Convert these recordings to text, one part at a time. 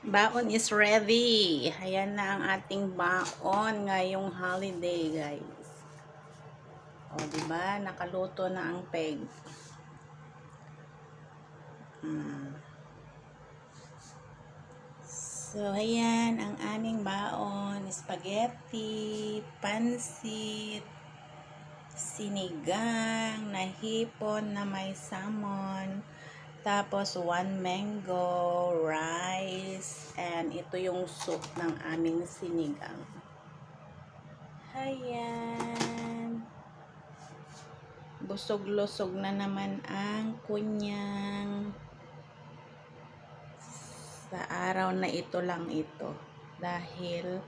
Baon is ready. Ayan na ang ating baon ngayong holiday, guys. O, diba? Nakaluto na ang peg. So, ayan ang aming baon. Spaghetti, pansit, sinigang, na hipon na may salmon, tapos one mango, rice, and ito yung soup ng aming sinigang. Ayan. Busog-lusog na naman ang kunyang. Sa araw na ito lang ito. Dahil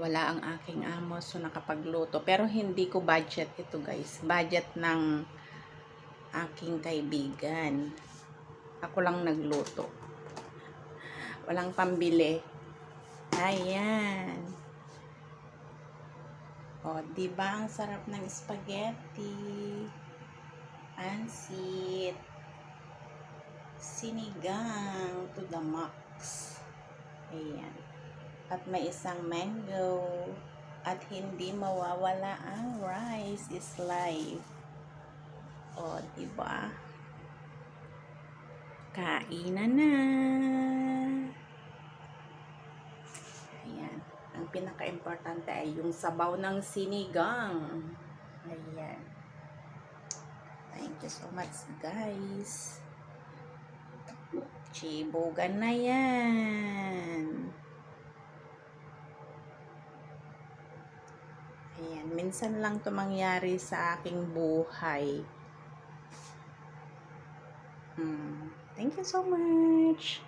wala ang aking amo, so nakapagluto. Pero hindi ko budget ito, guys. Budget ng aking kaibigan. Ako lang nagluto. Walang pambili. Ayan. O, diba ang sarap ng spaghetti, pansit, sinigang to the max. Ayan. At may isang mango. At hindi mawawala ang rice is life. O, diba? Kainan na. Ayan. Ang pinaka-importante ay yung sabaw ng sinigang. Ayan. Thank you so much, guys. Chibugan na yan. Ayan. Minsan lang ito mangyari sa aking buhay. Thank you so much.